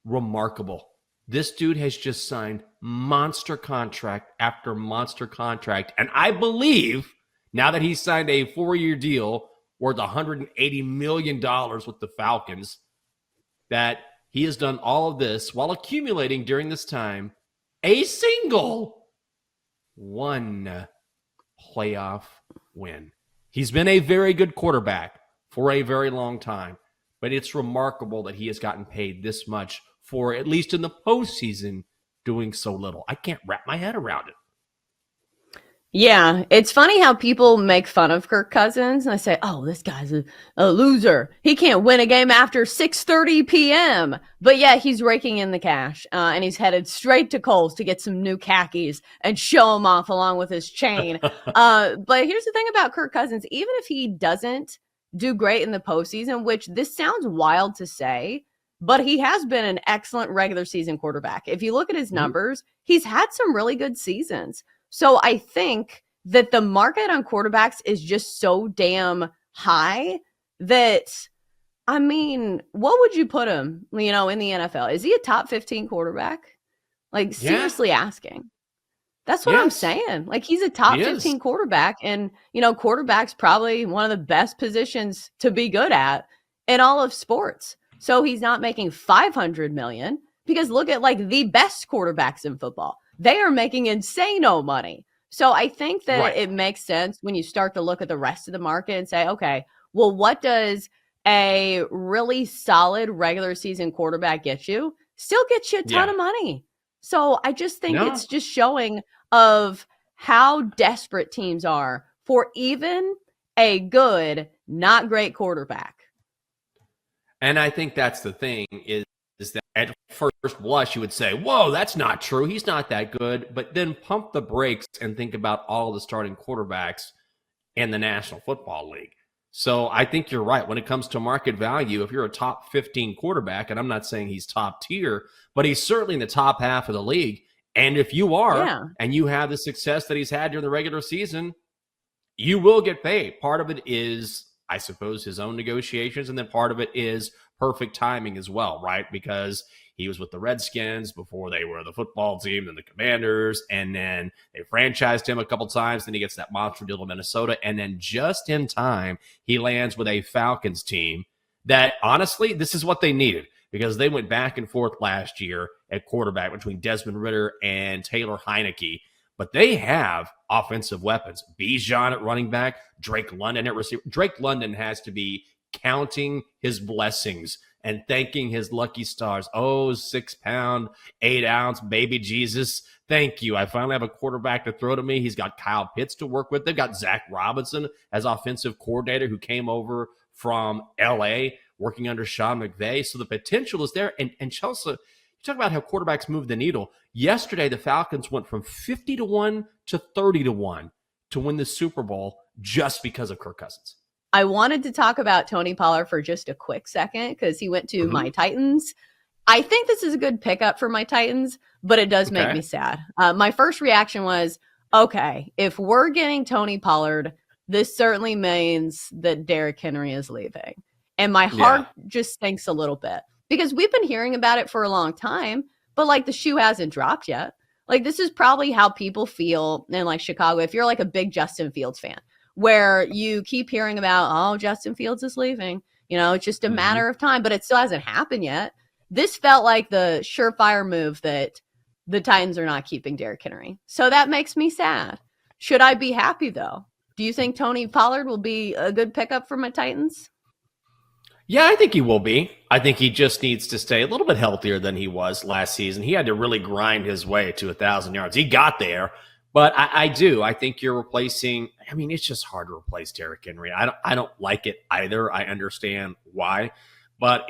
remarkable. This dude has just signed monster contract after monster contract. And I believe now that he's signed a 4-year deal worth $180 million with the Falcons, that he has done all of this while accumulating during this time a single one playoff win. He's been a very good quarterback for a very long time, but it's remarkable that he has gotten paid this much for, at least in the postseason, doing so little. I can't wrap my head around it. Yeah, it's funny how people make fun of Kirk Cousins and I say, oh, this guy's a loser. He can't win a game after 6:30 p.m. But yeah, he's raking in the cash and he's headed straight to Kohl's to get some new khakis and show them off along with his chain. But here's the thing about Kirk Cousins. Even if he doesn't do great in the postseason, which this sounds wild to say, but he has been an excellent regular season quarterback. If you look at his numbers, he's had some really good seasons. So I think that the market on quarterbacks is just so damn high that, I mean, what would you put him, in the NFL? Is he a top 15 quarterback? Like, seriously asking. That's what I'm saying. Like, he's a top 15 quarterback. And, quarterback's probably one of the best positions to be good at in all of sports. So he's not making $500 million because look at, like, the best quarterbacks in football. They are making insane-o money. So I think that it makes sense when you start to look at the rest of the market and say, okay, well, what does a really solid regular season quarterback get you? Still gets you a ton of money. So I just think it's just showing of how desperate teams are for even a good, not great quarterback. And I think that's the thing is that at first blush, you would say, whoa, that's not true. He's not that good. But then pump the brakes and think about all the starting quarterbacks in the National Football League. So I think you're right. When it comes to market value, if you're a top 15 quarterback, and I'm not saying he's top tier, but he's certainly in the top half of the league. And if you are, and you have the success that he's had during the regular season, you will get paid. Part of it is, I suppose, his own negotiations, and then part of it is perfect timing as well, right? Because he was with the Redskins before they were the football team, then the Commanders, and then they franchised him a couple times. Then he gets that monster deal to Minnesota, and then just in time, he lands with a Falcons team that, honestly, this is what they needed because they went back and forth last year at quarterback between Desmond Ridder and Taylor Heineke. But they have offensive weapons. Bijan at running back, Drake London at receiver. Drake London has to be counting his blessings and thanking his lucky stars. Oh, 6 pound, 8 ounce baby Jesus. Thank you. I finally have a quarterback to throw to me. He's got Kyle Pitts to work with. They've got Zach Robinson as offensive coordinator who came over from L.A. working under Sean McVay. So the potential is there. And Chelsea, you talk about how quarterbacks move the needle. Yesterday, the Falcons went from 50-1 to 30-1 to win the Super Bowl just because of Kirk Cousins. I wanted to talk about Tony Pollard for just a quick second because he went to my Titans. I think this is a good pickup for my Titans, but it does make me sad. My first reaction was, okay, if we're getting Tony Pollard, this certainly means that Derrick Henry is leaving. And my heart just sinks a little bit because we've been hearing about it for a long time, but like the shoe hasn't dropped yet. Like this is probably how people feel in like Chicago. If you're like a big Justin Fields fan, where you keep hearing about, oh, Justin Fields is leaving. It's just a matter of time, but it still hasn't happened yet. This felt like the surefire move that the Titans are not keeping Derrick Henry. So that makes me sad. Should I be happy, though? Do you think Tony Pollard will be a good pickup for my Titans? Yeah, I think he will be. I think he just needs to stay a little bit healthier than he was last season. He had to really grind his way to 1,000 yards. He got there. But I do. I think you're replacing – I mean, it's just hard to replace Derrick Henry. I don't like it either. I understand why. But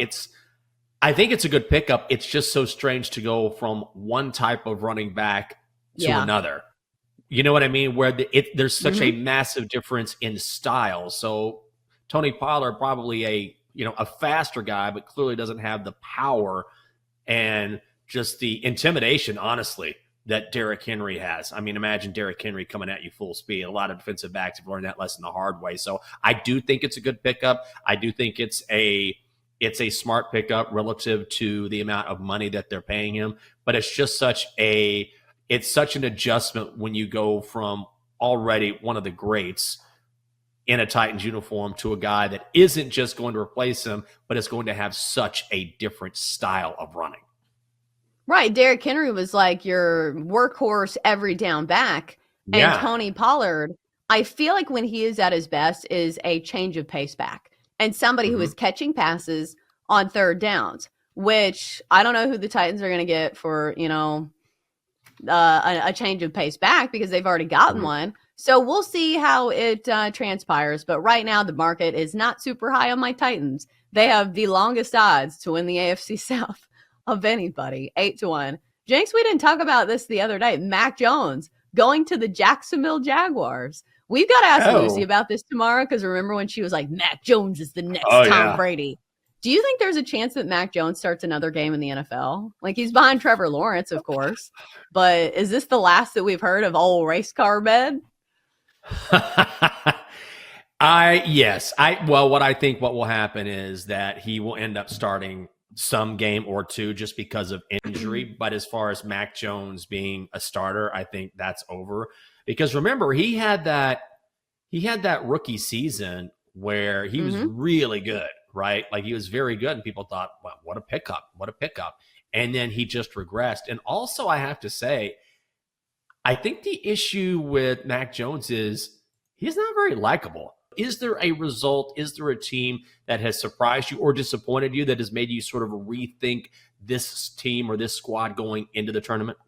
I think it's a good pickup. It's just so strange to go from one type of running back to another. You know what I mean? Where there's such a massive difference in style. So Tony Pollard probably a faster guy, but clearly doesn't have the power and just the intimidation, honestly, that Derrick Henry has. I mean, imagine Derrick Henry coming at you full speed. A lot of defensive backs have learned that lesson the hard way. So I do think it's a good pickup. I do think it's a it's a smart pickup relative to the amount of money that they're paying him. But it's just such an adjustment when you go from already one of the greats in a Titans uniform to a guy that isn't just going to replace him, but is going to have such a different style of running. Right. Derrick Henry was like your workhorse every down back. And Tony Pollard, I feel like when he is at his best, is a change of pace back and somebody who is catching passes on third downs, which I don't know who the Titans are going to get for, a change of pace back because they've already gotten one. So we'll see how it transpires. But right now, the market is not super high on my Titans. They have the longest odds to win the AFC South of anybody, 8-1. Jenks, we didn't talk about this the other day. Mac Jones going to the Jacksonville Jaguars. We've got to ask Lucy about this tomorrow because remember when she was like, Mac Jones is the next Tom Brady. Do you think there's a chance that Mac Jones starts another game in the NFL? Like, he's behind Trevor Lawrence, of course. But is this the last that we've heard of old race car bed? What I think what will happen is that he will end up starting some game or two just because of injury. But as far as Mac Jones being a starter, I think that's over. Because remember, he had that rookie season where he was really good, right? Like, he was very good, and people thought, well, what a pickup. And then he just regressed. And also, I have to say, I think the issue with Mac Jones is he's not very likable. Is there a result? Is there a team that has surprised you or disappointed you that has made you sort of rethink this team or this squad going into the tournament?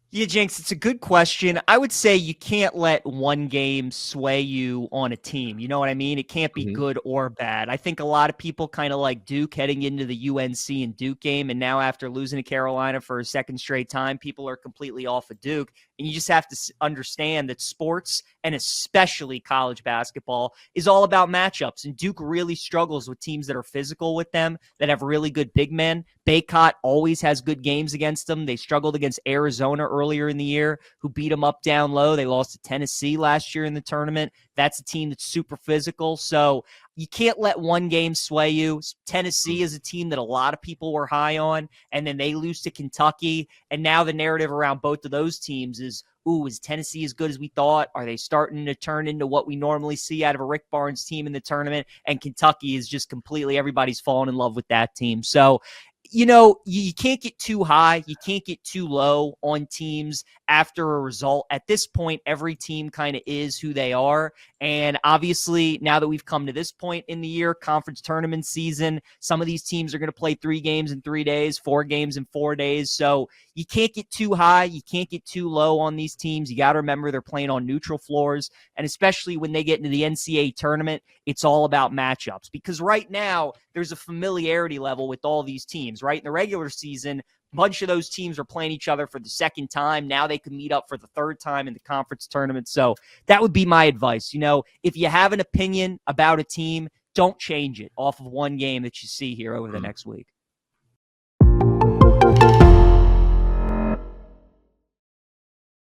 Yeah, Jenks, it's a good question. I would say you can't let one game sway you on a team. You know what I mean? It can't be good or bad. I think a lot of people kind of like Duke heading into the UNC and Duke game, and now after losing to Carolina for a second straight time, people are completely off of Duke. And you just have to understand that sports, and especially college basketball, is all about matchups. And Duke really struggles with teams that are physical with them, that have really good big men. Baycott always has good games against them. They struggled against Arizona earlier in the year, who beat them up down low. They lost to Tennessee last year in the tournament. That's a team that's super physical. So you can't let one game sway you. Tennessee is a team that a lot of people were high on, and then they lose to Kentucky. And now the narrative around both of those teams is, is Tennessee as good as we thought? Are they starting to turn into what we normally see out of a Rick Barnes team in the tournament? And Kentucky is just completely, everybody's fallen in love with that team. So, you can't get too high. You can't get too low on teams after a result. At this point, every team kind of is who they are. And obviously, now that we've come to this point in the year, conference tournament season, some of these teams are going to play 3 games in 3 days, 4 games in 4 days. So you can't get too high. You can't get too low on these teams. You got to remember they're playing on neutral floors. And especially when they get into the NCAA tournament, it's all about matchups. Because right now, there's a familiarity level with all these teams, right? In the regular season, a bunch of those teams are playing each other for the second time. Now they can meet up for the third time in the conference tournament. So that would be my advice. If you have an opinion about a team, don't change it off of one game that you see here over the next week.